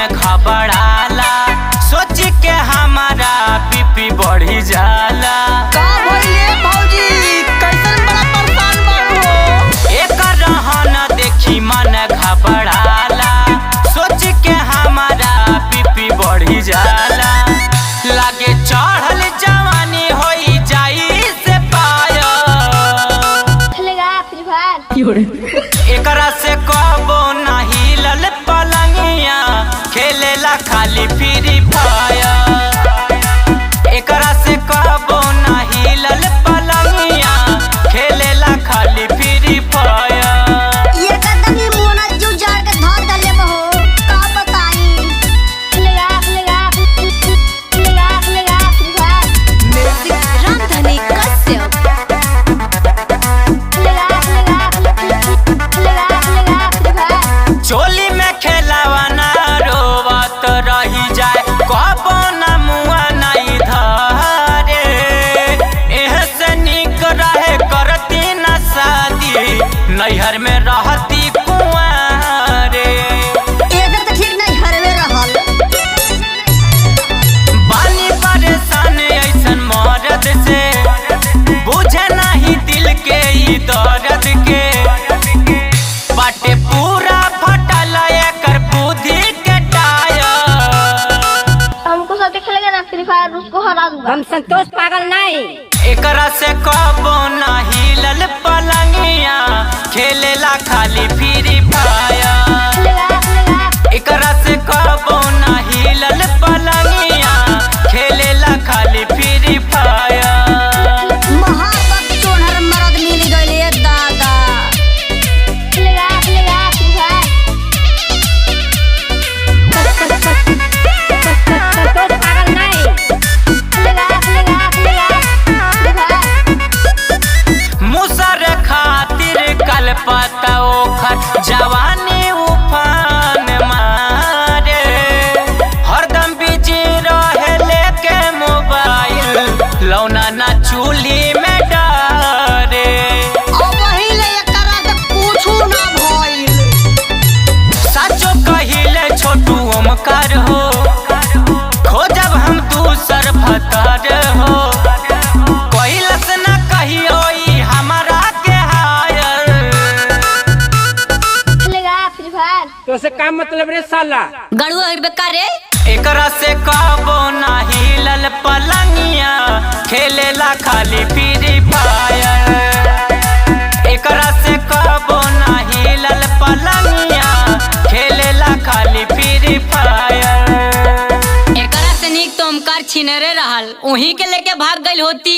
घबराला, सोच के हमारा बीपी बढ़ी जाला। का भइले भौजी कैसन बड़ा परेशान बाड़ू? एकर रहन देखी मन घबराला, सोच के हमारा बीपी बढ़ी जाला। लागे चढ़ल जवानी होई जाई से पाया, एकरा से कबो नहीं लल पलंगिया, खेलेला खाली फ्री फायर। एकरा से कबो नहीं लल पलंगिया, खेलेला खाली फ्री फायर। ये कदमी मोना जुजार के धर दले बहो, का बताई? रामधनी कश्यप चोली में खेलावाना रोवत रही जाए, कबो न मुआ नहीं धरे। एह से निक रहे करती न शादी, नैहर में रहती कुंवारे। एकर त ठीक नहीं हरवे रहल। बानी परेशान ऐसन मर्द से, बुझे नहीं दिल के ई दर्द के। बाटे पूरा फटल एकर बुद्धि के टायर। हमको साथ खेलेगा ना फ्री फायर, उसको हरा दूंगा। हम संतोष पागल नहीं। एकरा से कबो नहीं लल पलंगिया, खेलेला खाली फ्री फायर। एकरा से कबो नहीं लल पलंगिया, खेलेला खाली फ्री फायर। महाबत तोहर मरद मिल गइले दादा। खेलेगा फ्री फायर। संतोष पागल नहीं। मुसर खातिर कल पता ओखर जवानी उफान मारे। हरदम बिजी रहे लेके मोबाइल, लौना ना चूल्ही में डारे। अब पहिले एकरा से पूछू ना भइल। साचो कहिले छोटू ओमकार हो, खोजब हम दूसर भतर हो। कैलस न कहियो ई हमारा के हायर। खेलेगा फ्री फायर। तो से काम मतलब रे साला गड़ुआ हर बेकार रे। एकरा से कबो नहीं लल पलंगिया, खेलेला खाली फ्री फायर। एकरा से कबो नहीं लल पलंगिया, खेलेला खाली फ्री फायर। एकरा से निक तो ओमकार छिनरे रहल, उही के लेके भाग गइल होती।